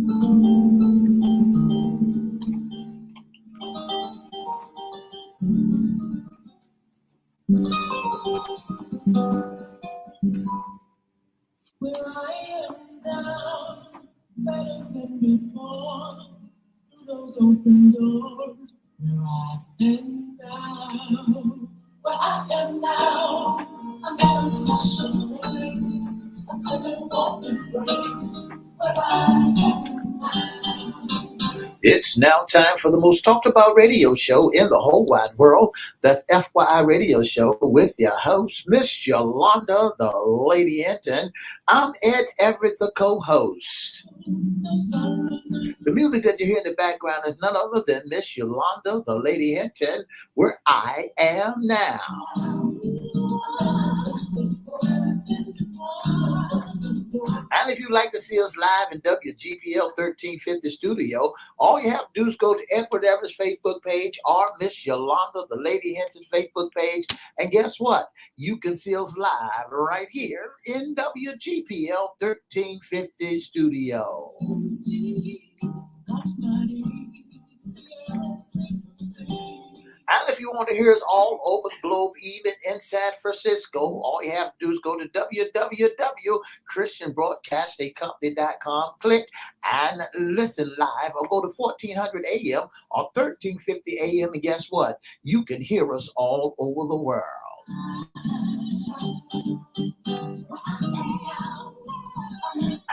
Where I am now, better than before. Through those open doors, where I am now. Where I am now, I'm in a special place. Until you walk in grace. Where I am now. It's now time for the most talked about radio show in the whole wide world. That's FYI Radio Show with your host, Miss Yolanda, the Lady Hinton. I'm Ed Everett, the co-host. The music that you hear in the background is none other than Miss Yolanda, the Lady Hinton, where I am now. And if you'd like to see us live in WGPL 1350 studio, all you have to do is go to Edward Everett's Facebook page or Miss Yolanda, the Lady Hinton's Facebook page. And guess what? You can see us live right here in WGPL 1350 studio. And if you want to hear us all over the globe, even in San Francisco, all you have to do is go to www.christianbroadcastingcompany.com, click and listen live, or go to 1400 AM or 1350 AM, and guess what? You can hear us all over the world.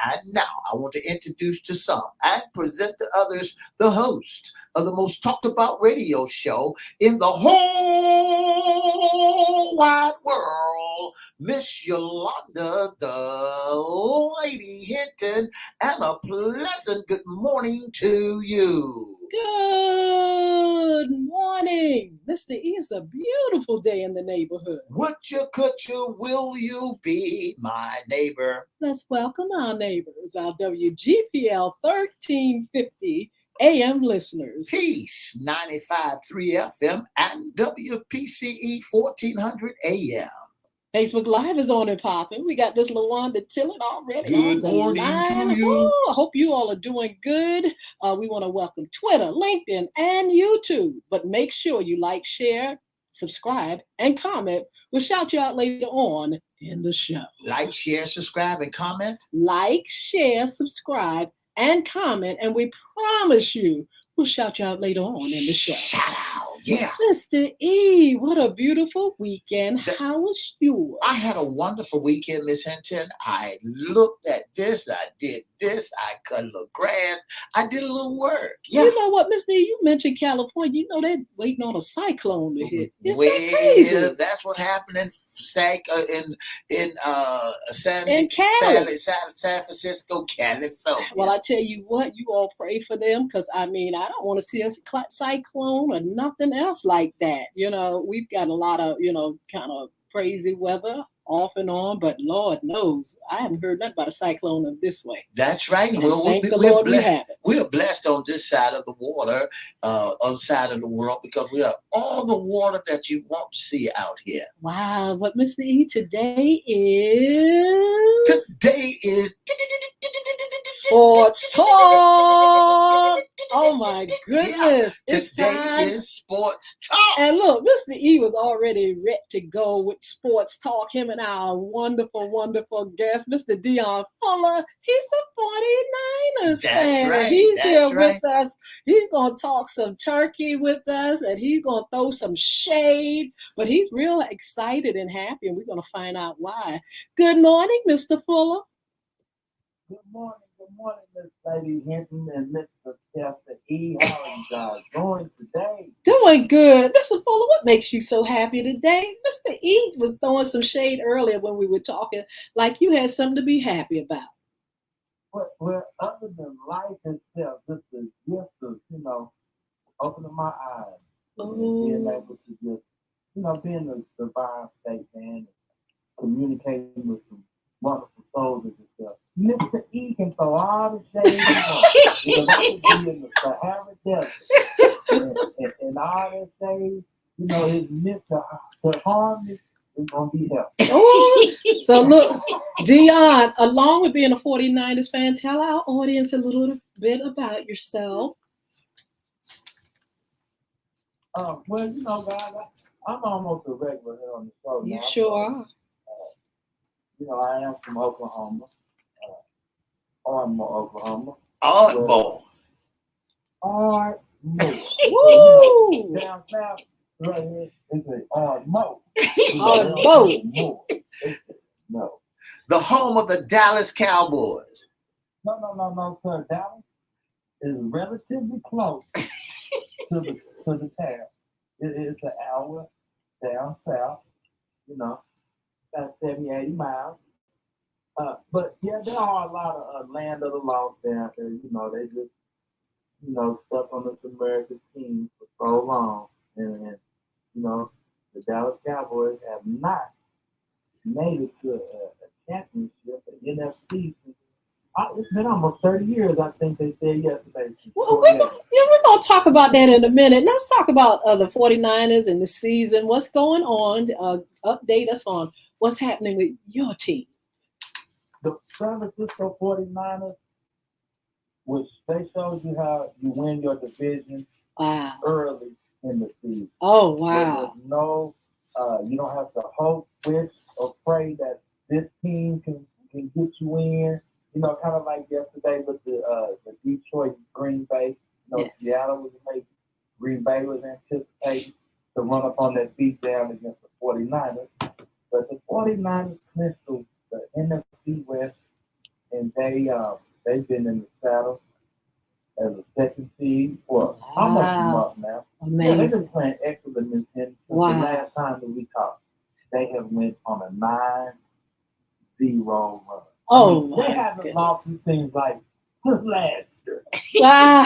And now I want to introduce to some and present to others the host of the most talked about radio show in the whole wide world, Miss Yolanda, the Lady Hinton, and a pleasant good morning to you. Good morning. Mr. E, it's a beautiful day in the neighborhood. Would you, could you, will you be my neighbor? Let's welcome our neighbors, our WGPL 1350 AM listeners. Peace, 95.3 FM and WPCE 1400 AM. Facebook Live is on and popping. We got Miss Yolanda Tillett already. Good morning to you. Ooh, I hope you all are doing good. We want to welcome Twitter, LinkedIn, and YouTube. But make sure you like, share, subscribe, and comment. We'll shout you out later on in the show. Like, share, subscribe, and comment. Like, share, subscribe, and comment. And we promise you, we'll shout you out later on in the show. Shout out, yeah. Mr. E, what a beautiful weekend. How was yours? I had a wonderful weekend, Miss Hinton. I looked at this, I did this, I cut a little grass, I did a little work. Yeah. You know what, Mr. E, you mentioned California. You know they're waiting on a cyclone to hit. Is well, that crazy? That's what happened in San Francisco, California. Well, I tell you what, you all pray for them, because I mean, I don't want to see a cyclone or nothing else like that. You know, we've got a lot of, kind of crazy weather off and on, but Lord knows, I haven't heard nothing about a cyclone of this way. That's right. Well, thank the Lord we have it. We are blessed on this side of the water, on the side of the world, because we have all the water that you want to see out here. Wow. But Mr. E, today is Sports Talk. Oh my goodness. Yeah, today is Sports Talk. And look, Mr. E was already ready to go with Sports Talk. Him and our wonderful, wonderful guest, Mr. Dion Fuller. He's a 49ers fan. Right. He's here with us. He's going to talk some turkey with us, and he's going to throw some shade. But he's real excited and happy, and we're going to find out why. Good morning, Mr. Fuller. Good morning, Miss Lady Hinton and Mr. Chester E. How are you guys doing today? Doing good. Mr. Fuller, what makes you so happy today? Mr. E was throwing some shade earlier when we were talking, like you had something to be happy about. Well, other than life itself, just the gift of, opening my eyes. And being able to just, being a divine state, man, communicating with some wonderful souls and stuff. Mr. E can throw all the shade he wants, because I could be in the Sahara Desert and all that shade, his mission to harm me is going to be helpful. So look, Dion, along with being a 49ers fan, tell our audience a little bit about yourself. Well, guys, I'm almost a regular here on the show now. You sure are. I am from Oklahoma, Ardmore, Oklahoma. Ardmore. Ardmore. Woo! Down south, right here, it's an Ardmore. Ardmore. No. The home of the Dallas Cowboys. No, sir. Dallas is relatively close to the town. It's an hour down south, about 70, 80 miles. But yeah, there are a lot of land of the lost down there. They just, stuck on this American team for so long. And the Dallas Cowboys have not made it to a championship, an NFC. It's been almost 30 years, I think they said yesterday. Well, we're going to talk about that in a minute. Let's talk about the 49ers and the season. What's going on? Update us on what's happening with your team. The San Francisco 49ers, which they showed you how you win your division early in the season. Oh, wow. There's no, you don't have to hope, wish, or pray that this team can get you in. Kind of like yesterday with the Detroit Green Bay. Yes. Seattle was making, Green Bay was anticipating to run up on that beat down against the 49ers. But the 49ers clinched the NFC West, and they've been in the saddle as a second seed for almost a month now. Amazing. Yeah, they've been playing excellent since the last time that we talked. They have went on a 9-0 run. Oh, they haven't lost these things like just last year. Wow.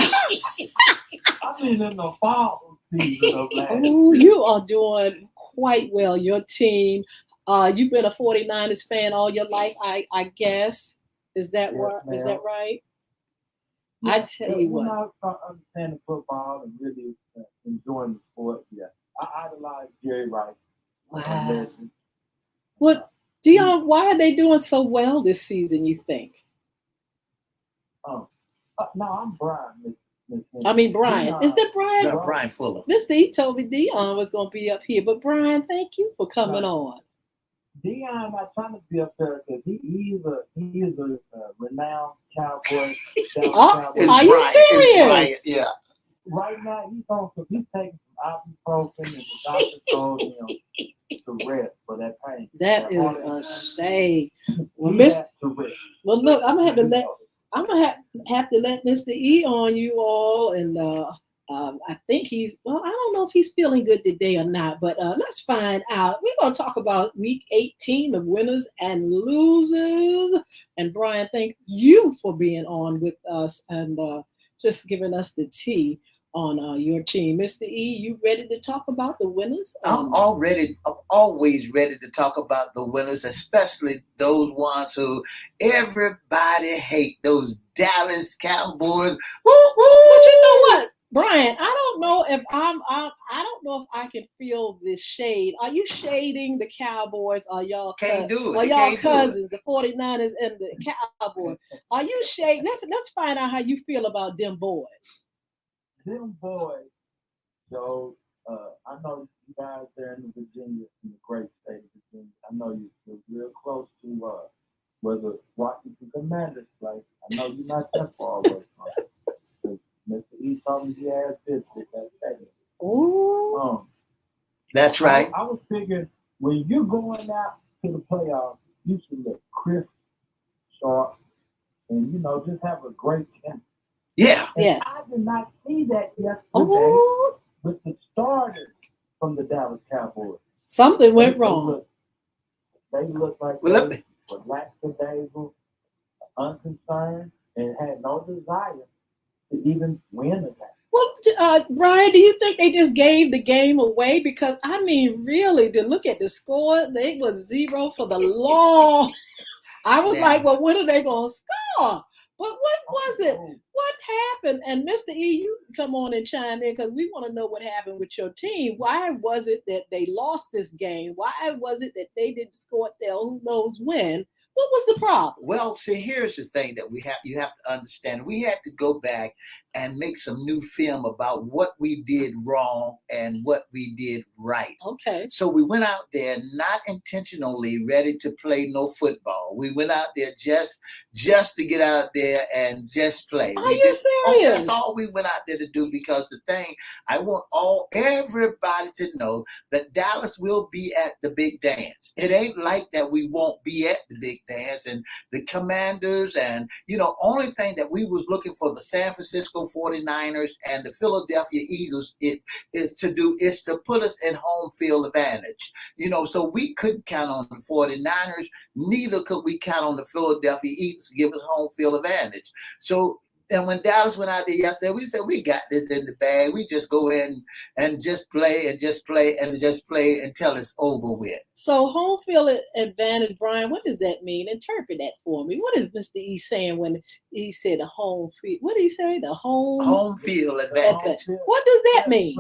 I mean, in the fall season of last year. Oh, you are doing quite well. Your team. You've been a 49ers fan all your life, I guess. Is that Is that right? Yeah, I tell you what. When I start understanding football and really enjoying the sport, I idolize Jerry Rice. Wow. What, Dion? Why are they doing so well this season? You think? No, I'm Brian. I mean, Brian. Is that Brian? No, Brian Fuller. Mr. E told me Dion was going to be up here, but Brian, thank you for coming on. Dion not trying to be up there because he is a renowned cowboy. Are you serious? Yeah. Right now he's taking some ibuprofen and the doctor told him to rest for that pain. That is a shame. Well, look, I'm gonna have to let Mr. E on you all, and I think I don't know if he's feeling good today or not, but let's find out. We're going to talk about week 18, the winners and losers. And Brian, thank you for being on with us and just giving us the tea on your team. Mr. E, you ready to talk about the winners? I'm always ready to talk about the winners, especially those ones who everybody hate, those Dallas Cowboys. Woo, woo! But you know what? Brian, I don't know if I don't know if I can feel this shade. Are you shading the Cowboys? Or y'all can't do it? Or y'all cousins, the 49ers and the Cowboys? Are you shading? Let's find out how you feel about them boys. Them boys, so I know you guys there in Virginia, in the great state of Virginia. I know you're real close to where the Washington Commanders play. I know you're not that far away from it. Mr. E told me he had this with that segment. Ooh. That's right. I was figuring when you're going out to the playoffs, you should look crisp, sharp, and just have a great chemistry. Yeah. Yeah. I did not see that yesterday with the starters from the Dallas Cowboys. Something went wrong. They looked like they were lackadaisical, unconcerned, and had no desire to even win the game. Well, Brian, do you think they just gave the game away? Because, I mean, really, to look at the score, they was 0 for the long. I was like, well, when are they going to score? But what was it? What happened? And Mr. E, you come on and chime in because we want to know what happened with your team. Why was it that they lost this game? Why was it that they didn't score till who knows when? What was the problem? Well, see, here's the thing that you have to understand. We had to go back and make some new film about what we did wrong and what we did right. Okay. So we went out there not intentionally ready to play no football. We went out there just to get out there and just play. Are We you serious? that's all we went out there to do, because the thing, I want everybody to know that Dallas will be at the big dance. It ain't like that we won't be at the big dance, and the Commanders, and only thing that we was looking for the San Francisco 49ers and the Philadelphia Eagles is to put us in home field advantage. So we couldn't count on the 49ers, neither could we count on the Philadelphia Eagles to give us home field advantage. So, and when Dallas went out there yesterday, we said, we got this in the bag. We just go in and just play and just play and just play until it's over with. So home field advantage, Brian, what does that mean? Interpret that for me. What is Mr. E saying when he said the home field? What did he say? The home field advantage. What does that mean?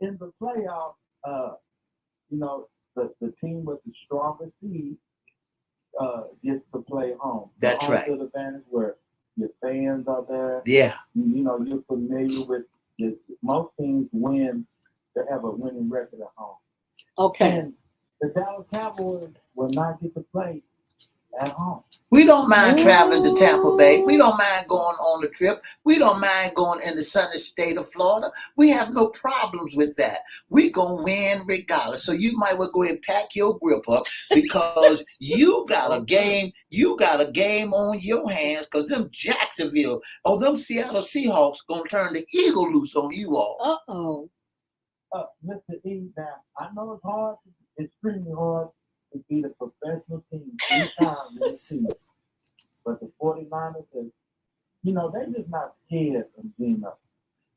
In the playoffs, the team with the strongest seed gets to play home. That's right. Home field advantage where your fans are there. Yeah. You're familiar with this. Most teams win. They have a winning record at home. Okay. And the Dallas Cowboys will not get to play at home. We don't mind traveling to Tampa Bay. We don't mind going on the trip. We don't mind going in the sunny state of Florida. We have no problems with that. We're going to win regardless. So you might well go ahead and pack your grip up, because you got a game. You got a game on your hands, because them them Seattle Seahawks going to turn the eagle loose on you all. Uh-oh. Mr. E, now, I know it's hard. It's extremely hard to beat a professional team 3 times in the season. But the 49ers, they're just not scared of Geno.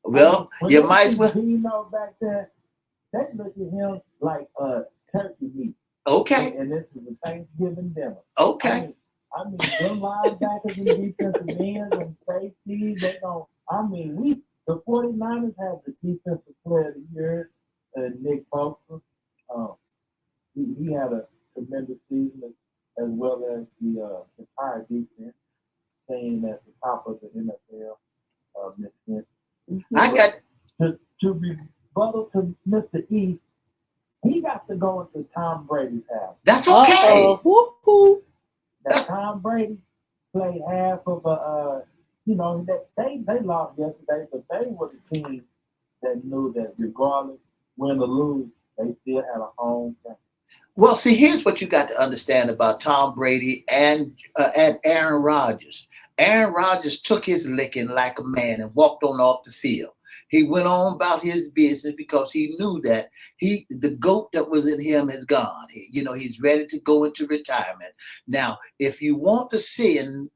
Well, you might as well. Geno back there, they look at him like turkey meat. Okay. And this is a Thanksgiving dinner. Okay. I mean, them linebackers and defensive ends and safeties, the 49ers have the defensive player of the year, Nick Bosa. He had a tremendous season, as well as the entire defense, staying at the top of the NFL. Miss Hinton. I got to rebuttal to Mr. E. He got to go into Tom Brady's house. That's okay. Now, Tom Brady played half of they lost yesterday, but they were the team that knew that regardless, win or lose, they still had a home game. Well, see, here's what you got to understand about Tom Brady and Aaron Rodgers. Aaron Rodgers took his licking like a man and walked on off the field. He went on about his business because he knew that the GOAT that was in him is gone. He's ready to go into retirement. Now, if you want to send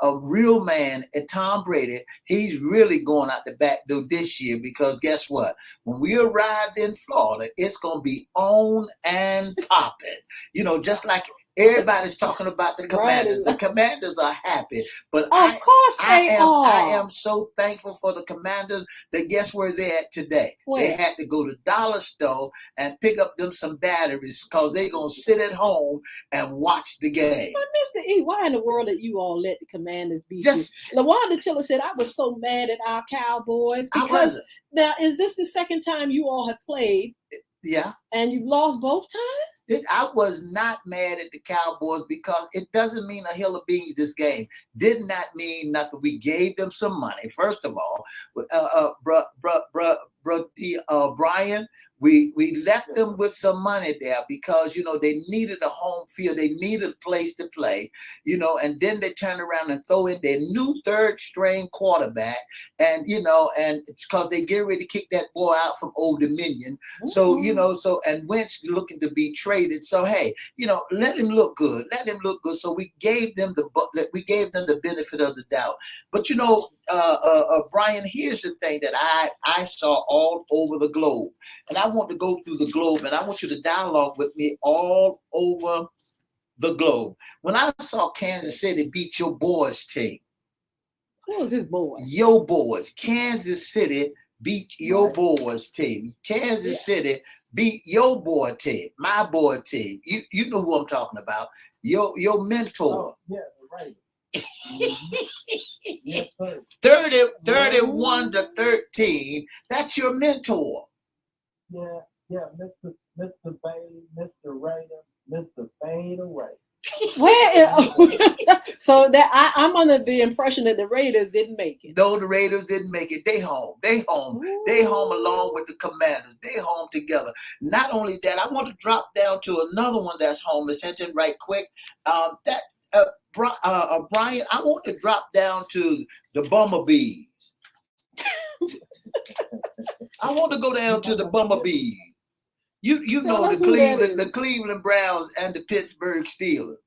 a real man at Tom Brady, he's really going out the back door this year, because guess what? When we arrived in Florida, it's going to be on and popping. Just like everybody's talking about the Commanders. The Commanders are happy, but of course they are. I am so thankful for the Commanders that guess where they're at today? Where? They had to go to Dollar Store and pick up them some batteries, because they're going to sit at home and watch the game. But Mr. E, why in the world did you all let the Commanders beat you? LaWanda Tiller said, I was so mad at our Cowboys. Because now, is this the second time you all have played? Yeah. And you've lost both times? I was not mad at the Cowboys, because it doesn't mean a hill of beans this game. Did not mean nothing. We gave them some money. First of all, Brian, we left them with some money there, because they needed a home field, they needed a place to play, and then they turn around and throw in their new 3rd string quarterback, and and it's because they get ready to kick that boy out from Old Dominion. Mm-hmm. So and Wentz looking to be traded. So hey, let him look good. So we gave them the benefit of the doubt. But Brian, here's the thing that I saw all over the globe, and I want to go through the globe, and I want you to dialogue with me all over the globe. When I saw Kansas City beat your boys' team. Who was his boy? Your boys. Kansas City beat your boys' team. Kansas City beat your boy team, my boy team. You know who I'm talking about. Your mentor. Oh, yeah, right. Mm-hmm. Yes, sir. 31-13. That's your mentor. Yeah, yeah, Mr. Bay, Mr. Raider, Mr. Fade Away. So that I'm under the impression that the Raiders didn't make it. Though the Raiders didn't make it, they home. They home. They home along with the Commanders. They home together. Not only that, I want to drop down to another one that's home. Is Hinton right quick. Brian, I want to drop down to the Bumblebees. I want to go down to the Bumblebees. You know the Cleveland Browns and the Pittsburgh Steelers.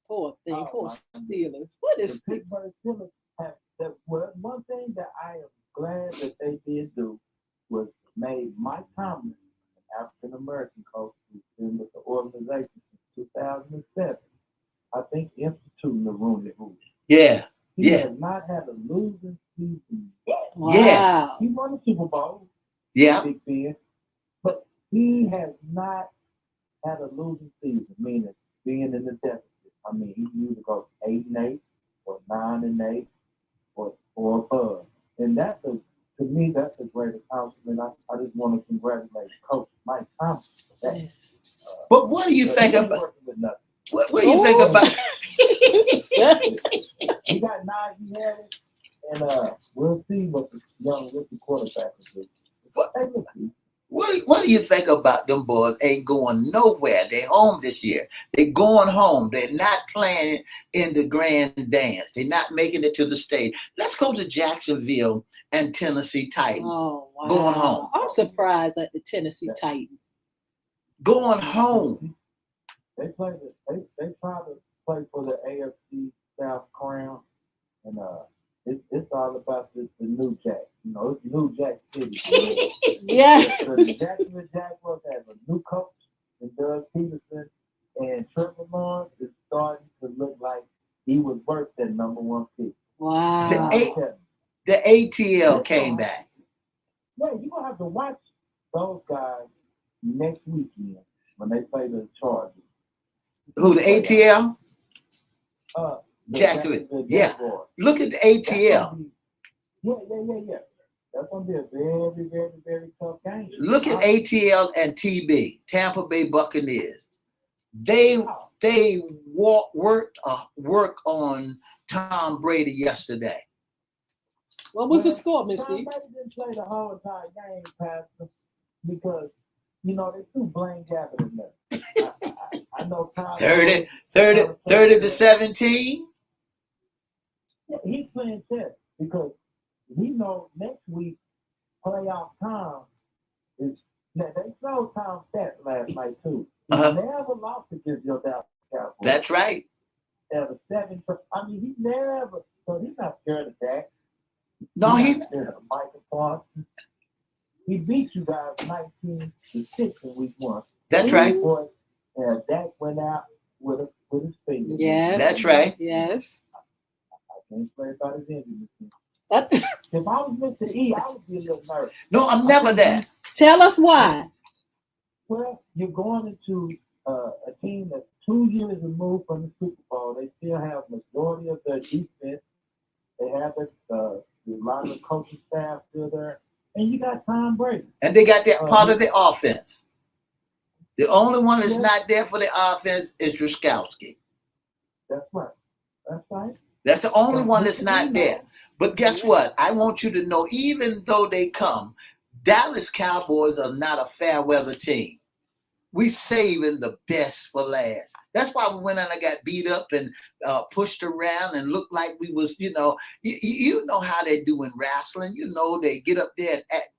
Poor thing, poor Steelers. What is the Pittsburgh Steelers have that? Well, one thing that I am glad that they did do was made Mike Tomlin, an African American coach who's been with the organization since 2007. I think instituting the Rooney Rule. Yeah. He has not had a losing season yet. Wow. Yeah. He won the Super Bowl. Yeah. Big Ben. But he has not had a losing season, meaning being in the deficit. I mean, he can either go 8-8 or 9-8 or above. And to me, that's a great accomplishment. I just want to congratulate Coach Mike Thompson for that. But what do you think about? What do you think about? He got Najee Harris, and we'll see what the young rookie quarterback will do. What do you think about them boys ain't going nowhere? They home this year. They going home. They're not playing in the grand dance. They're not making it to the stage. Let's go to Jacksonville and Tennessee Titans. Oh, wow. Going home. I'm surprised at the Tennessee Titans. Going home. They tried to play for the AFC South crown, and it's all about the New Jack. You know, it's New Jack City. Yeah. The Jacksonville Jaguars have a new coach, and Doug Peterson, and Trevor Lawrence is starting to look like he was worth that number one pick. Wow. The ATL came back. Yeah, you're going to have to watch those guys next weekend when they play the Chargers. Who, the ATL? Jacksonville. Yeah. Look at the ATL. Yeah. That's going to be a very, very, very tough game. Look at ATL and TB, Tampa Bay Buccaneers. They work on Tom Brady yesterday. What was the score, Miss Tom Lee? Brady didn't play the whole entire game, Pastor, because, you know, they're too blame gathered in there. I know Tom 30 to 17. Yeah, he's playing chess because we know next week playoff time is. Now they showed Tom stats last night too. He never lost against your Dallas Cowboys. That's right. At a 7. I mean, he never. So he's not scared of that. No, he's not scared of Michael Parsons. He beat you guys 19-6 in week 1. That's right. And Dak went out with his fingers. Yeah, that's right. Yes. I can't play about his injury. If I was Mr. E, I would be a little nervous. No, I'm never that. Tell us why. Well, you're going into a team that's 2 years removed from the Super Bowl. They still have majority of their defense. They have a lot of the coaching staff still there. And you got Tom Brady. And they got that part of the offense. The only one that's not there for the offense is Druskowski. That's right. That's right. That's the only one that's not there. But guess what? I want you to know, even though they come, Dallas Cowboys are not a fair weather team. We saving the best for last. That's why we went in and got beat up and pushed around and looked like we was, you know how they do in wrestling. You know, they get up there and act.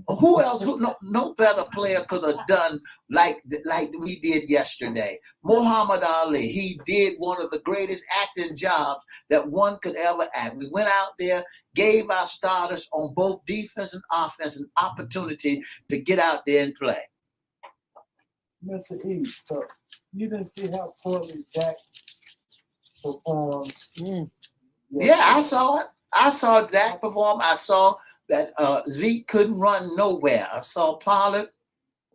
Who else? No better player could have done like we did yesterday. Muhammad Ali. He did one of the greatest acting jobs that one could ever act. We went out there, gave our starters on both defense and offense an opportunity to get out there and play. Mr. E, so you didn't see how poorly Dak performed. Yeah, I saw it. I saw Dak perform. I saw that Zeke couldn't run nowhere. I saw Pollard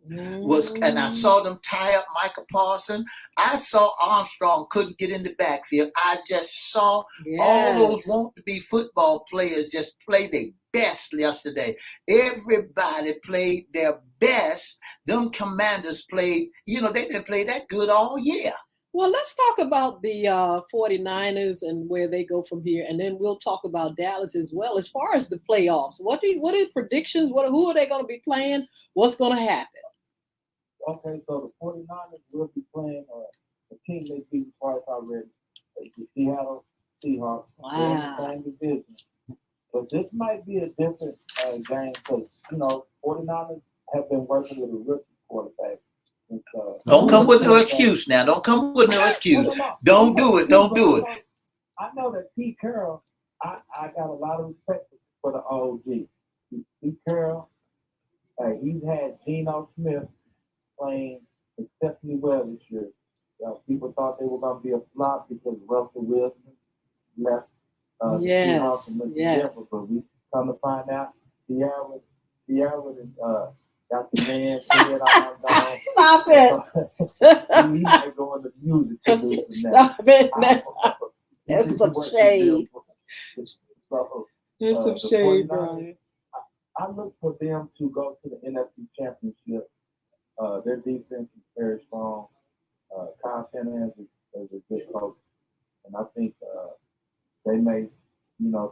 And I saw them tie up Michael Parsons. I saw Armstrong couldn't get in the backfield. I just saw all those want-to-be football players just play their best yesterday. Everybody played their best. Them Commanders played, they didn't play that good all year. Well, let's talk about the 49ers and where they go from here, and then we'll talk about Dallas as well. As far as the playoffs, what are predictions? Who are they going to be playing? What's going to happen? Okay, so the 49ers will be playing a team they beat twice already. The Seattle Seahawks. Wow. They're in the same division. But this might be a different game because, 49ers have been working with a rookie quarterback. Don't come with no excuse now. Don't come with no excuse. Don't do it. Don't do it. I know that Pete Carroll, I got a lot of respect for the OG. Pete Carroll, he's had Geno Smith playing exceptionally well this year. People thought they were going to be a flop because Russell Wilson left Seahawks and went to Denver, but we come to find out Sierra got the man's head on down. Stop it! He might go into music. Stop it now. That's some shade. There's some shade, Brian. I look for them to go to the NFC Championship. Their defense is very strong. Kyle Shanahan is a good coach, and I think they may,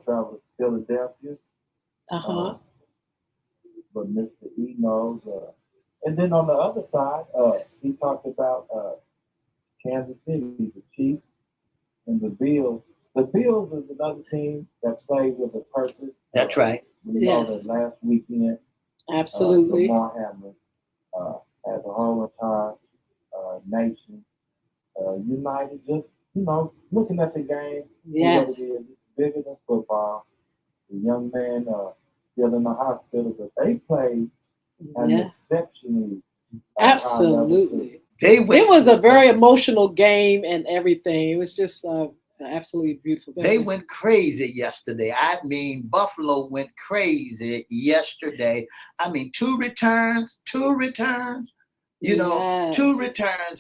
travel to Philadelphia. But Mr. E knows. And then on the other side, he talked about Kansas City, the Chiefs, and the Bills. The Bills is another team that plays with a purpose. That's right. We know that last weekend, absolutely, Lamar Hamlin has a whole entire nation united. Just looking at the game, what it is, it's bigger than football. The young man still in the hospital, but they played an exceptionally absolutely. It was a very emotional game and everything. It was just absolutely beautiful. They went crazy yesterday. I mean, Buffalo went crazy yesterday. I mean, two returns. 2 returns,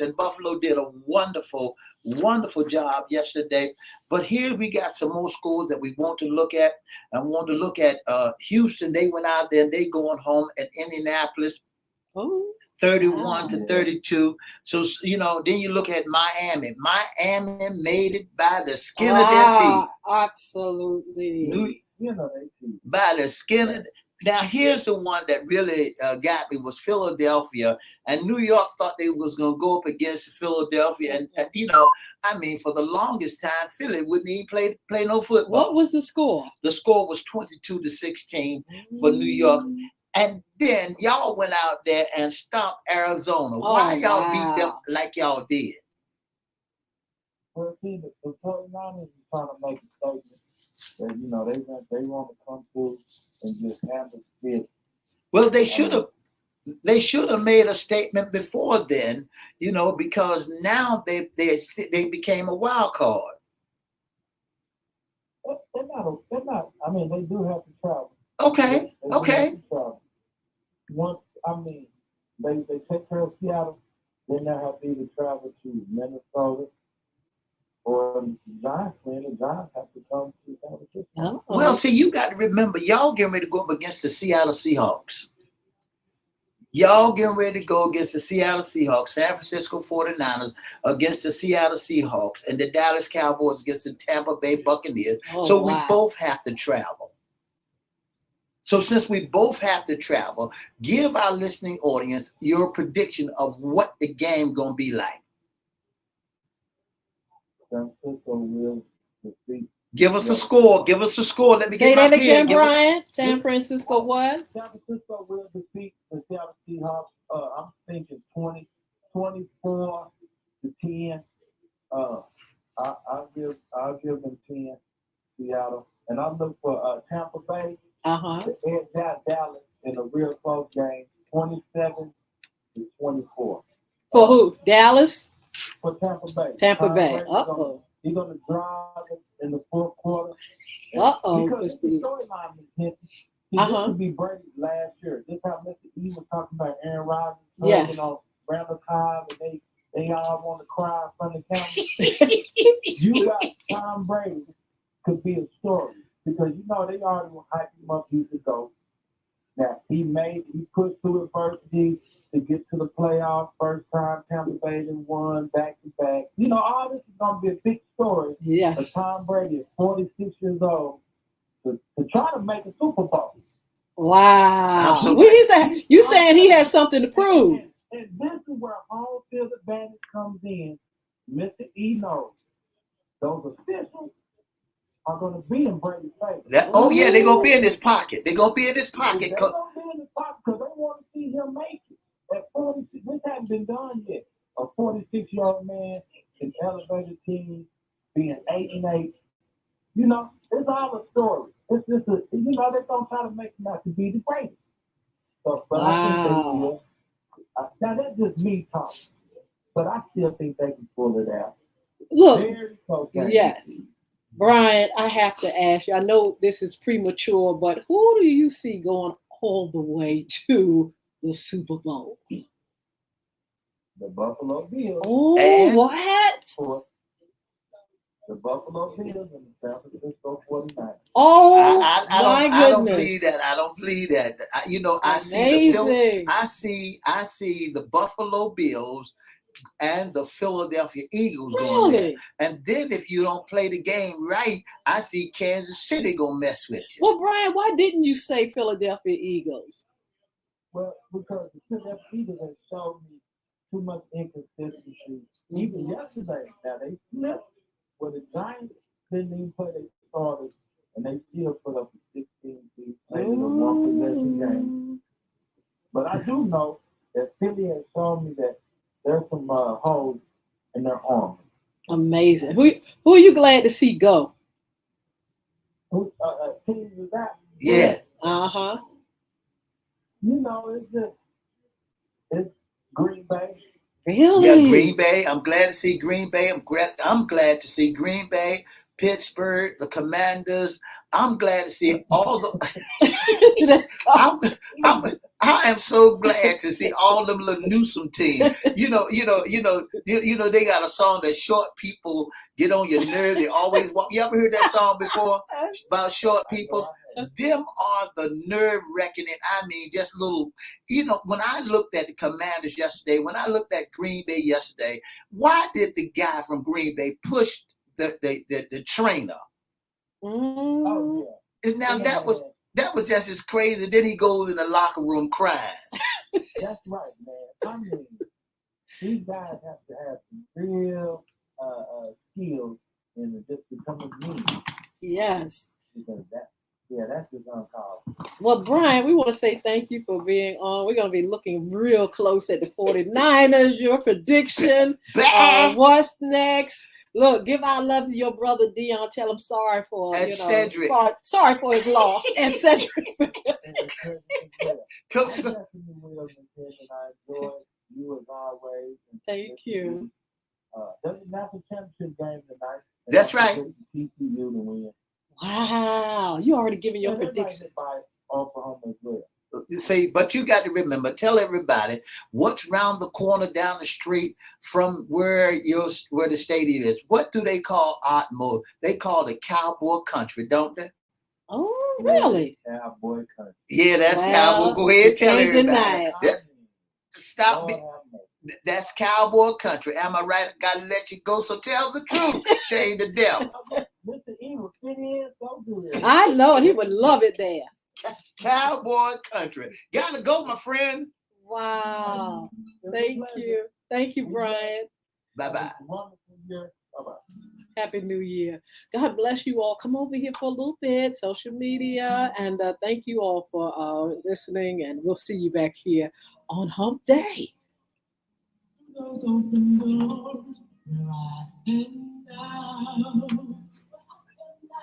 and Buffalo did a wonderful job yesterday. But here we got some more scores that we want to look at. I want to look at Houston. They went out there and they going home at Indianapolis. 31 to 32. So, then you look at Miami. Miami made it by the skin of their teeth. Absolutely. By the skin of Now, here's the one that really got me was Philadelphia. And New York thought they was going to go up against Philadelphia. And for the longest time, Philly wouldn't even play no football. What was the score? The score was 22-16 for New York. And then y'all went out there and stomped Arizona. Why y'all beat them like y'all did? Well, see, the 49ers is trying to make a statement that, they want to come through and just handle this. Well, they should have made a statement before then, because now they became a wild card. They're not. I mean, they do have to travel. Okay. Once, they take care of Seattle, then they have to either travel to Minnesota or the Giants. The Giants have to come to San Francisco. Well, see, you got to remember, y'all getting ready to go up against the Seattle Seahawks. Y'all getting ready to go against the Seattle Seahawks, San Francisco 49ers against the Seattle Seahawks, and the Dallas Cowboys against the Tampa Bay Buccaneers. We both have to travel. So since we both have to travel, give our listening audience your prediction of what the game going to be like. San Francisco will defeat. Give us a score. Let me say get my that again, pen. Brian. San Francisco what? San Francisco will defeat the Seattle Seahawks. I'm thinking 24 to 10. I'll give them 10, Seattle. And I'll look for Tampa Bay. To edge out Dallas in a real close game, 27 to 24. For who? Dallas? For Tampa Bay. Tampa Bay. He's going to drive it in the fourth quarter. Uh-oh. Because the storyline is Hinton. This would be Brady's last year. This how Mr. E was talking about Aaron Rodgers, yes, Randall Cobb, and they all want to cry in front of the camera. You got Tom Brady could be a story because they already were hyping him up years ago. Now he pushed through adversity to get to the playoffs. First time Tampa Bay won back to back. All this is gonna be a big story. yes. But Tom Brady is 46 years old to try to make a Super Bowl. Wow. You saying he has something to prove. And this is where home field advantage comes in. Mr. E knows those officials are going to be in Brady's favor. They're going to be in his pocket. They're going to be in his pocket. They're going to be in his pocket because they want to see him make it. At 46, this hasn't been done yet. A 46-year-old man in elevated team being 8-8. It's all a story. It's just they're going to try to make him out to be the greatest. So, but I think they will. Now, that's just me talking. But I still think they can pull it out. Look, yes. Brian, I have to ask you, I know this is premature, but who do you see going all the way to the Super Bowl? The Buffalo Bills. Oh, and what? The Buffalo Bills and the San Francisco 49ers. Oh, I don't believe that. I don't believe that. I see the Buffalo Bills and the Philadelphia Eagles going there. And then if you don't play the game right, I see Kansas City gonna mess with you. Well, Brian, why didn't you say Philadelphia Eagles? Well, because the Philadelphia Eagles have shown me too much inconsistency. Even yesterday, now they slipped where the Giants didn't even play their starters, and they still put up a 16 feet playing in a one-possession game. But I do know that Philly has shown me that there's some holes in their armor. Amazing. Who are you glad to see go? Who teams is that? Yeah. Uh-huh. It's Green Bay. Really? Yeah, Green Bay. I'm glad to see Green Bay. I'm glad to see Green Bay, Pittsburgh, the Commanders. I'm glad to see all the. I am so glad to see all them little Newsom teams. They got a song that short people get on your nerve. They always walk. You ever heard that song before about short people? Them are the nerve wrecking. I mean, just little. When I looked at the Commanders yesterday, when I looked at Green Bay yesterday, why did the guy from Green Bay push the trainer? Oh, yeah. Now that was just as crazy. Then he goes in the locker room crying. That's right, man. I mean, these guys have to have some real skills in just becoming mean. Yes. Because that's just uncalled. Well, Brian, we want to say thank you for being on. We're going to be looking real close at the 49ers. Your prediction. What's next? Look, give our love to your brother Dion. Tell him sorry for Cedric. Sorry for his loss. And Cedric. Cool. I definitely will, and I enjoy you as always. Thank you. There's a national championship game tonight. That's right. TCU to win. Wow, you already given your prediction. By Oklahoma as well. See, but you got to remember, tell everybody what's round the corner down the street from where the stadium is. What do they call Otmo? They call it Cowboy Country, don't they? Oh, really? Cowboy Country. Yeah, that's Cowboy. Go ahead, tell everybody. Stop it. That's Cowboy Country. Am I right? I gotta let you go. So tell the truth. Shame the devil. Mr. E will fit in. Don't do this. I know he would love it there. Cowboy Country. Gotta go, my friend. Wow. Thank you. Thank you, Brian. Bye-bye. Bye-bye. Happy New Year. God bless you all. Come over here for a little bit, social media, and thank you all for listening, and we'll see you back here on Hump Day. Those open doors where I am now.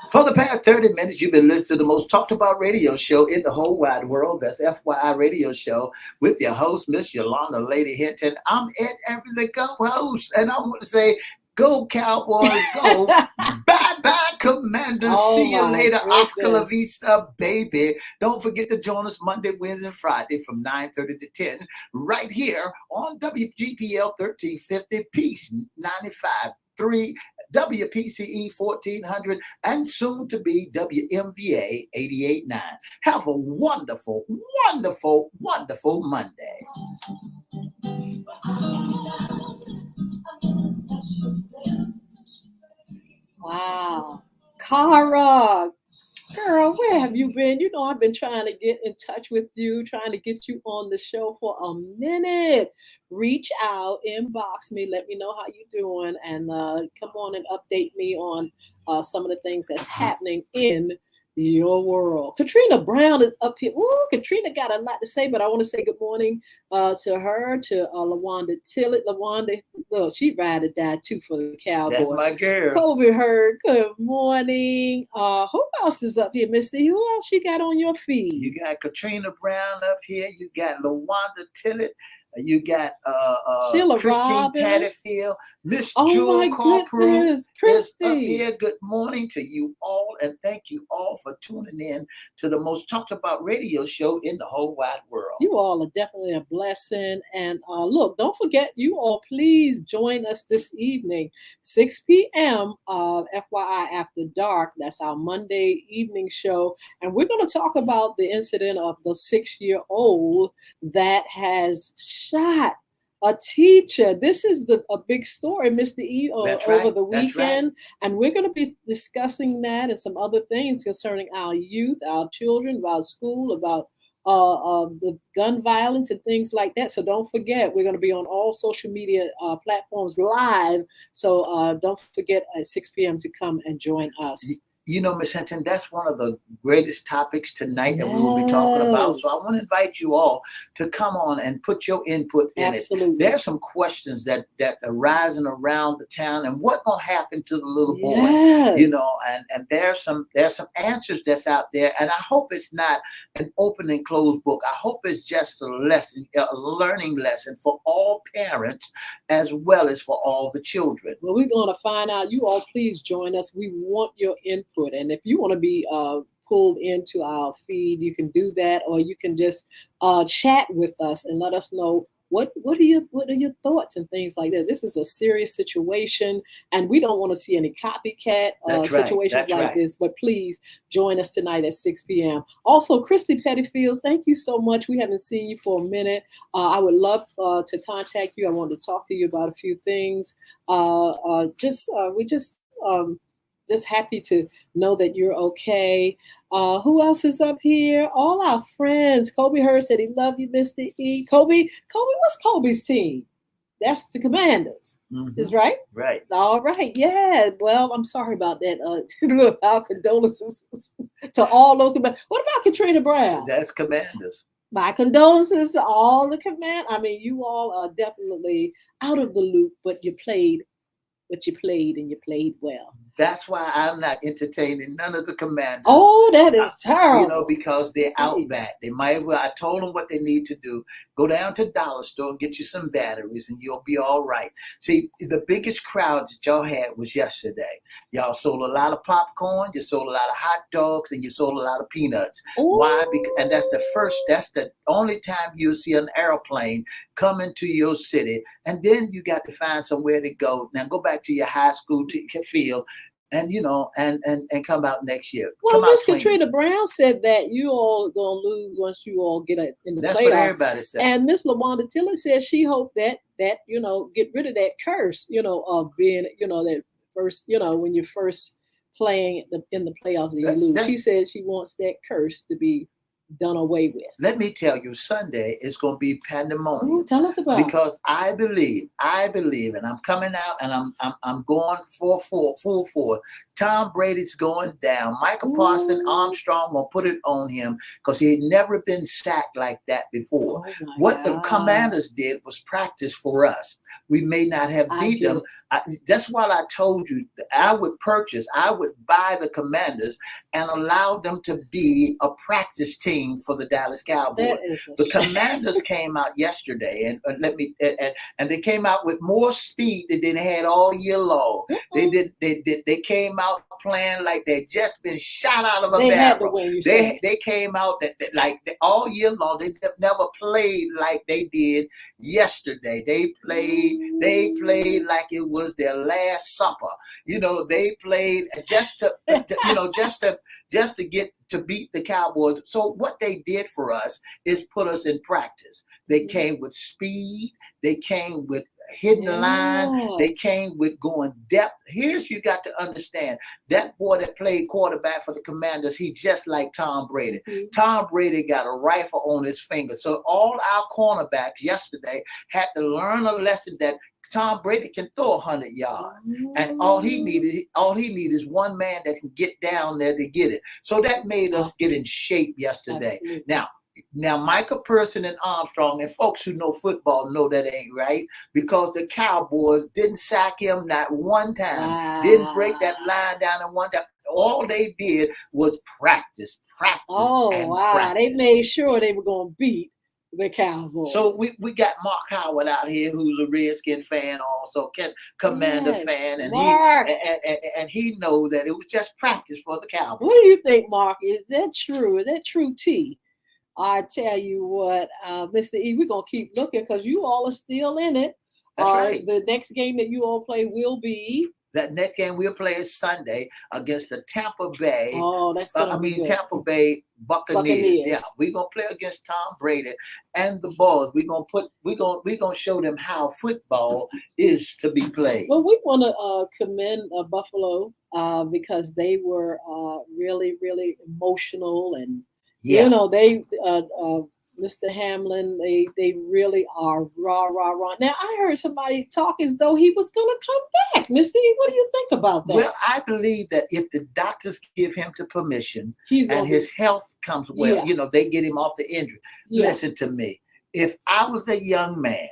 For the past 30 minutes, you've been listening to the most talked about radio show in the whole wide world. That's FYI Radio Show with your host, Miss Yolanda, Lady Hinton. I'm Ed Everette, the co-host, and I want to say, go Cowboys, go. Bye-bye. Commanders. Oh, See you my later. Oscar La goodness. Vista, baby. Don't forget to join us Monday, Wednesday, and Friday from 9:30 to 10 right here on WGPL 1350 Peace 95.3, WPCE 1400, and soon to be WMVA 88.9. Have a wonderful, wonderful, wonderful Monday. Wow. Cara, girl, where have you been? You know, I've been trying to get in touch with you, trying to get you on the show for a minute. Reach out, inbox me, let me know how you're doing, and come on and update me on some of the things that's happening in your world. Katrina Brown is up here. Ooh, Katrina got a lot to say, but I want to say good morning to her, to Lawanda Tillett. Lawanda, look, she ride or die too for the Cowboy. That's my girl. Kobe Hurd, good morning. Who else is up here, Missy? Who else you got on your feed? You got Katrina Brown up here. You got Lawanda Tillett. You got Sheila Christine Robin. Patterfield. Miss Oh Jewel my Corporal goodness, is up Christy. here. Good morning to you all, and thank you all for tuning in to the most talked about radio show in the whole wide world. You all are definitely a blessing. And look, don't forget, you all please join us this evening, 6 p.m. FYI After Dark. That's our Monday evening show. And we're going to talk about the incident of the 6-year-old that has shot a teacher. This is a big story, Mr. E, over the weekend. And we're going to be discussing that and some other things concerning our youth, our children, about school, about the gun violence and things like that. So don't forget, we're going to be on all social media platforms live. So don't forget at 6 p.m. to come and join us. You know, Ms. Hinton, that's one of the greatest topics tonight that we will be talking about. So I want to invite you all to come on and put your input in Absolutely. it. There's some questions that are rising around the town, and what gonna happen to the little boy? Yes. You know, and there's some answers that's out there, and I hope it's not an open and closed book. I hope it's just a lesson, a learning lesson for all parents as well as for all the children. Well, we're going to find out. You all please join us. We want your input. And if you want to be pulled into our feed, you can do that, or you can just chat with us and let us know what are your thoughts and things like that. This is a serious situation, and we don't want to see any copycat situations like this. But please join us tonight at 6 p.m. Also, Christy Pettyfield, thank you so much. We haven't seen you for a minute. I would love to contact you. I want to talk to you about a few things. Just happy to know that you're okay. Who else is up here? All our friends. Kobe Hurd said he loved you, Mr. E. Kobe, what's Kobe's team? That's the Commanders. Mm-hmm. Is right? Right. All right. Yeah. Well, I'm sorry about that. Our condolences to all those Commanders. What about Katrina Brown? That's Commanders. My condolences to all the I mean, you all are definitely out of the loop, but you played and you played well. That's why I'm not entertaining none of the Commanders. Oh, that is terrible. You know, because they're out back. They might well. I told them what they need to do. Go down to Dollar Store and get you some batteries, and you'll be all right. See, the biggest crowds that y'all had was yesterday. Y'all sold a lot of popcorn, you sold a lot of hot dogs, and you sold a lot of peanuts. Ooh. Why? Because, and that's the only time you'll see an airplane come into your city, and then you got to find somewhere to go. Now go back to your high school field. And and come out next year. Well, Miss Katrina Brown said that you all gonna lose once you all get in the playoffs. That's what everybody said. And Miss Lawanda Tillett said she hoped that get rid of that curse, of being that first when you're first playing in the playoffs and you lose. She said she wants that curse to be done away with. Let me tell you, Sunday is going to be pandemonium. Ooh, tell us about because it. I believe, and I'm coming out and I'm going full forward. Tom Brady's going down. Michael Parsons Armstrong will put it on him because he had never been sacked like that before. What the Commanders did was practice for us. We may not have beat them. That's why I told you I would buy the Commanders and allow them to be a practice team for the Dallas Cowboys. The Commanders came out yesterday and they came out with more speed than they had all year long. They came out playing like they'd just been shot out of a They had to barrel. win. They came out that like all year long. They never played like they did yesterday. They played like it was their last supper. They played just to get to beat the Cowboys. So what they did for us is put us in practice. They came with speed. They came with hitting the line. They came with going depth. Here's you got to understand that boy that played quarterback for the Commanders, he just like Tom Brady. Tom Brady got a rifle on his finger. So all our cornerbacks yesterday had to learn a lesson that Tom Brady can throw 100 yards, and all he needed is one man that can get down there to get it. So that made us get in shape yesterday. Absolutely. Now, Michael Person and Armstrong, and folks who know football know that ain't right, because the Cowboys didn't sack him not one time, didn't break that line down in one time. All they did was practice. They made sure they were going to beat the Cowboys. So we got Mark Howard out here, who's a Redskin fan, also Commander fan, and Mark. he knows that it was just practice for the Cowboys. What do you think, Mark? Is that true? Is that true, T? I tell you what, Mr. E, we're going to keep looking because you all are still in it. That's right. The next game that you all play will be? That next game we'll play is Sunday against the Tampa Bay. That's gonna be good. Tampa Bay Buccaneers. Yeah, we're gonna play against Tom Brady and the Bulls. We're gonna show them how football is to be played. Well, we want to commend Buffalo because they were really, really emotional, and they Mr. Hamlin, they really are rah. Now I heard somebody talk as though he was going to come back. Mr. E, what do you think about that? Well, I believe that if the doctors give him the permission and his health comes well, they get him off the injury. Listen to me. If I was a young man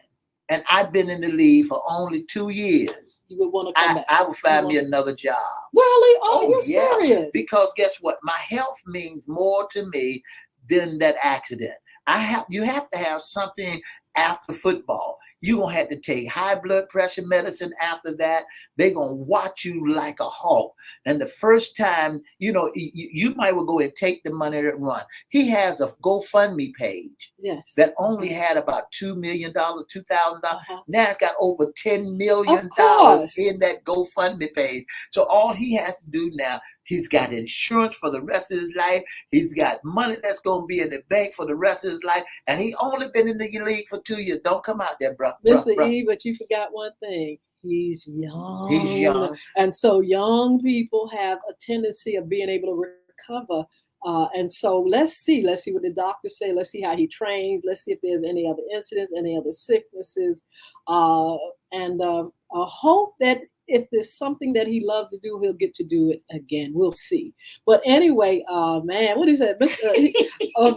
and I've been in the league for only 2 years, you would want to come back. I would find me another job. Really? Oh, you're serious? Because guess what? My health means more to me than that accident. You have to have something after football. You're going to have to take high blood pressure medicine after that. They're going to watch you like a hawk. And the first time, you might well go and take the money that run. He has a GoFundMe page that only had about $2 million, $2,000. Now it's got over $10 million in that GoFundMe page. So all he has to do now, he's got insurance for the rest of his life. He's got money that's going to be in the bank for the rest of his life. And he only been in the league for 2 years. Don't come out there, bro. Mr. E, but you forgot one thing. He's young. He's young. And so young people have a tendency of being able to recover. And so let's see what the doctors say. Let's see how he trains. Let's see if there's any other incidents, any other sicknesses. And I hope that if there's something that he loves to do, he'll get to do it again. We'll see. But anyway, man, what he said,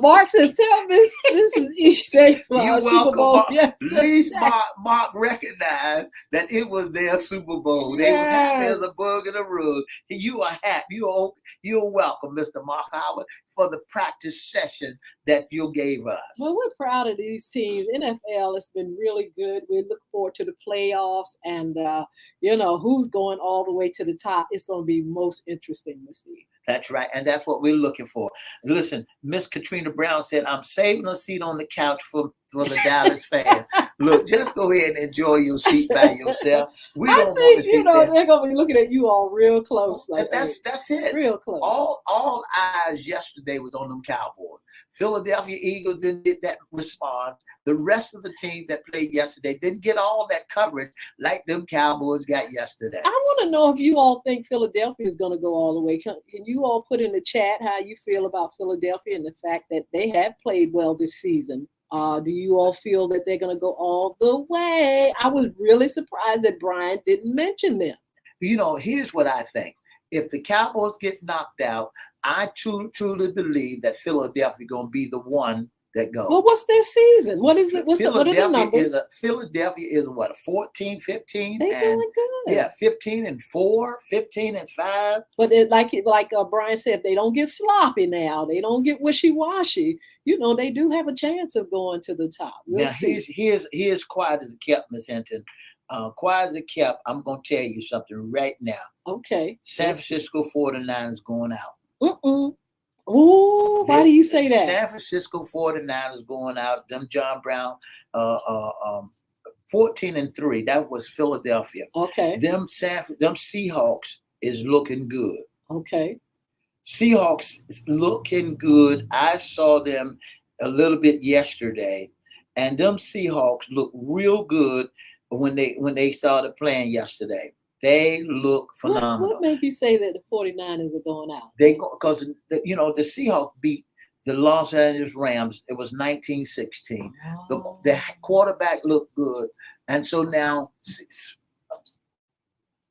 Mark says, tell Mrs. E. thanks for our Super Bowl. At least Mark recognized that it was their Super Bowl. They was happy as a bug in a rug. You are happy. You're welcome, Mr. Mark Howard, for the practice session that you gave us. Well, we're proud of these teams. NFL has been really good. We look forward to the playoffs, and who's going all the way to the top. It's going to be most interesting to see. That's right, and that's what we're looking for. Listen, Miss Katrina Brown said, I'm saving a seat on the couch for the Dallas fan. Look, just go ahead and enjoy your seat by yourself. We don't want to see that. They're going to be looking at you all real close. Like that's it. Real close. All eyes yesterday was on them Cowboys. Philadelphia Eagles didn't get that response. The rest of the team that played yesterday didn't get all that coverage like them Cowboys got yesterday. I want to know if you all think Philadelphia is going to go all the way. Can you all put in the chat how you feel about Philadelphia and the fact that they have played well this season? Do you all feel that they're going to go all the way? I was really surprised that Brian didn't mention them. Here's what I think. If the Cowboys get knocked out, I truly believe that Philadelphia going to be the one that goes. Well, what's their season? What is it? What are the numbers? Philadelphia is what, 14, 15? They're doing good. Yeah, 15-4, 15-5. But like Brian said, if they don't get sloppy now, they don't get wishy-washy, they do have a chance of going to the top. We'll see. Here's quiet as it kept, Miss Hinton. quiet as it kept, I'm going to tell you something right now. Okay. San Francisco 49ers going out. Ooh, why do you say that? San Francisco 49ers going out. Them John Brown, 14-3. That was Philadelphia. Okay. Them Seahawks is looking good. Okay. Seahawks looking good. I saw them a little bit yesterday, and them Seahawks look real good when they started playing yesterday. They look phenomenal. What made you say that the 49ers are going out? They go because the Seahawks beat the Los Angeles Rams. It was 19-16. Oh. The quarterback looked good, and so now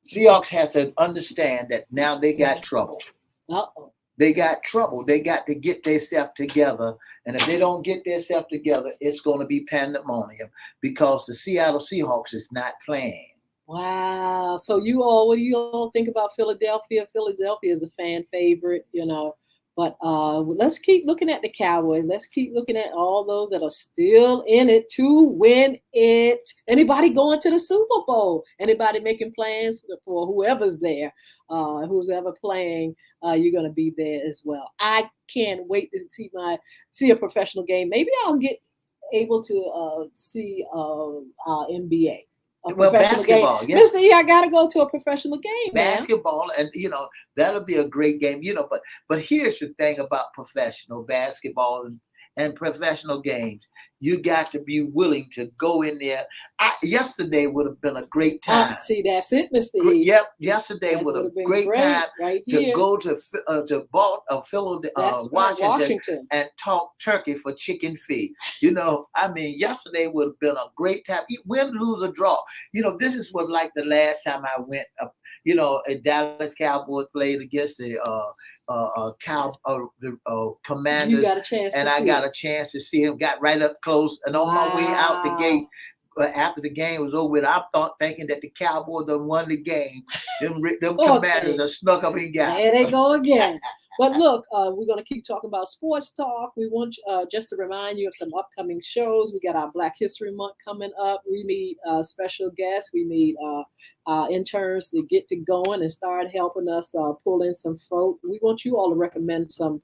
Seahawks has to understand that now they got trouble. Uh-oh. They got trouble. They got to get themselves together. And if they don't get themselves together, it's going to be pandemonium because the Seattle Seahawks is not playing. Wow. So what do you all think about Philadelphia? Philadelphia is a fan favorite, But let's keep looking at the Cowboys. Let's keep looking at all those that are still in it to win it. Anybody going to the Super Bowl? Anybody making plans for whoever's there, who's ever playing? You're going to be there as well. I can't wait to see a professional game. Maybe I'll get able to see NBA. Basketball, game. Yeah. Mr. E, I gotta go to a professional game. Basketball, and that'll be a great game. But here's the thing about professional basketball and professional games. You got to be willing to go in there. Yesterday would have been a great time. See, that's it, Mr. E. Yep, yesterday would have been great time to go to Washington and talk turkey for chicken feet. Yesterday would have been a great time. Win, lose, or draw. This is what like the last time I went. Dallas Cowboys played against the Commanders. You got a chance and I got a chance to see him. Got right up close, and on my way out the gate, after the game was over, I thinking that the Cowboys done won the game. Them Commanders have snuck up and got. There they go again. But look, we're going to keep talking about sports talk. We want just to remind you of some upcoming shows. We got our Black History Month coming up. We need special guests. We need interns to get to going and start helping us pull in some folk. We want you all to recommend some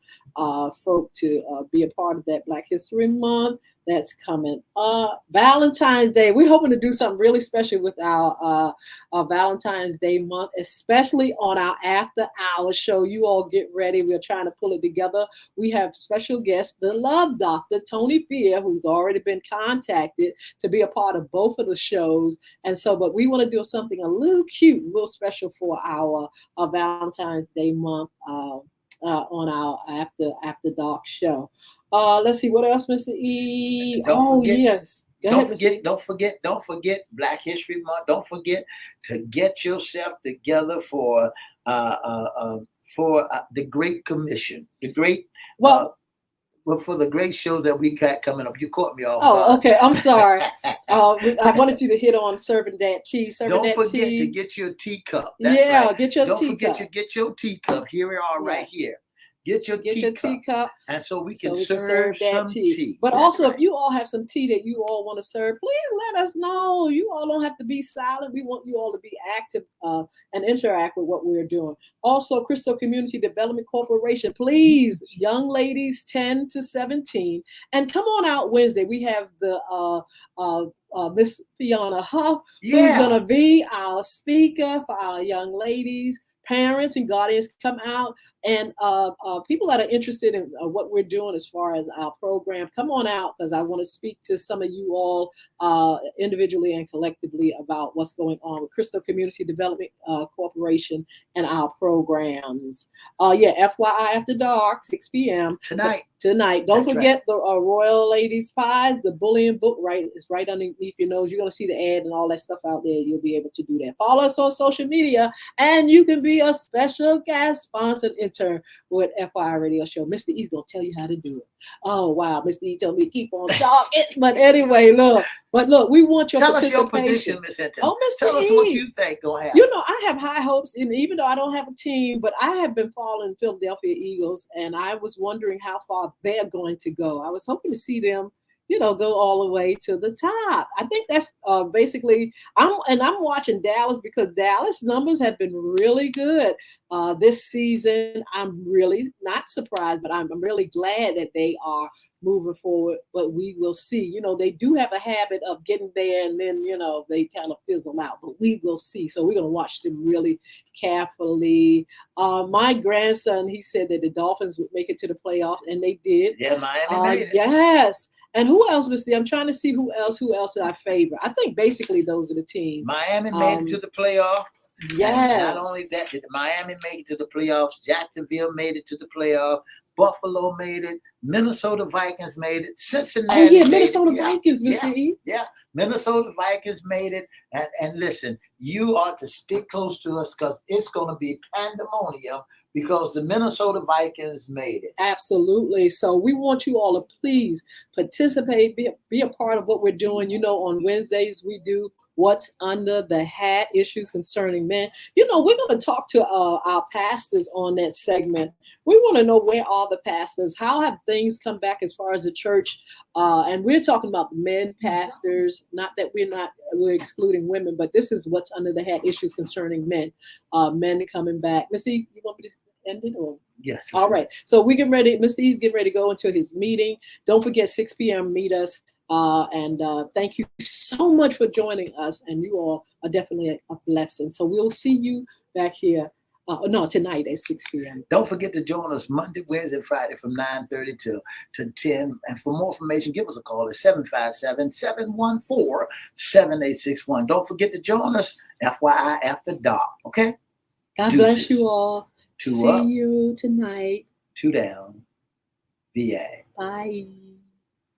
folk to be a part of that Black History Month. That's coming up. Valentine's Day. We're hoping to do something really special with our Valentine's Day month, especially on our after hours show. You all get ready. We're trying to pull it together. We have special guest, the Love Doctor, Tony Fear, who's already been contacted to be a part of both of the shows. And so, but we want to do something a little cute, a little special for our Valentine's Day month on our after dark show. Let's see what else, Mr. E. Yes. Don't forget Black History Month. Don't forget to get yourself together for the Great Commission, for the great show that we got coming up. You caught me off guard. Okay. I'm sorry. I wanted you to hit on serving that tea. Don't forget to get your teacup. Right. Get your teacup. Don't forget to get your teacup. Here we are, right here. Get your teacup, and so we can serve some tea. But also, if you all have some tea that you all want to serve, please let us know. You all don't have to be silent. We want you all to be active and interact with what we're doing. Also, Crystal Community Development Corporation, please, young ladies 10 to 17, and come on out Wednesday. We have the Miss Fiona Huff, who's going to be our speaker for our young ladies. Parents and guardians come out, and people that are interested in what we're doing as far as our program, come on out, because I want to speak to some of you all individually and collectively about what's going on with Crystal Community Development Corporation and our programs. FYI After Dark, 6 p.m. Tonight. Don't forget the Royal Ladies Pies, the Bullying Book, it's right underneath your nose. You're going to see the ad and all that stuff out there. You'll be able to do that. Follow us on social media, and you can be a special guest sponsored intern with FYI Radio Show. Mr. E's going to tell you how to do it. Oh, wow. Mr. E told me to keep on talking. But anyway, look, we want your Tell participation. Tell us your position, Ms. Hinton. Oh, Mr. Tell us what you think going to happen. I have high hopes, and even though I don't have a team, but I have been following Philadelphia Eagles, and I was wondering how far they're going to go. I was hoping to see them go all the way to the top. I think that's basically. I'm watching Dallas because Dallas numbers have been really good this season. I'm really not surprised, but I'm really glad that they are moving forward. But we will see. They do have a habit of getting there and then they kind of fizzle out. But we will see. So we're gonna watch them really carefully. My grandson, he said that the Dolphins would make it to the playoffs, and they did. Yeah, Miami made it. Yes. And who else was there? I'm trying to see who else I favor. I think basically those are the teams. Miami made it to the playoff. Yeah. And not only that, did Miami made it to the playoffs. Jacksonville made it to the playoffs. Buffalo made it. Minnesota Vikings made it. Cincinnati. Oh yeah, Minnesota Vikings, Mr. Yeah, E. yeah. Minnesota Vikings made it. And listen, you ought to stick close to us because it's going to be pandemonium because the Minnesota Vikings made it. Absolutely. So we want you all to please participate, be a part of what we're doing. On Wednesdays we do What's Under the Hat, issues concerning men. We're going to talk to our pastors on that segment. We want to know, where are the pastors? How have things come back as far as the church? And we're talking about the men pastors, not that we're excluding women, but this is What's Under the Hat, issues concerning men. Men coming back. Missy, you want me to end it or? Yes. All right. So we get ready. Mr. E's getting ready to go into his meeting. Don't forget 6 p.m. Meet us. And thank you so much for joining us. And you all are definitely a blessing. So we'll see you back here. Tonight at 6 p.m. Don't forget to join us Monday, Wednesday, Friday from 9:30 to 10. And for more information, give us a call at 757-714-7861. Don't forget to join us, FYI, after dark. Okay? God bless you all. Two see up, you tonight. 2 down. VA. Bye.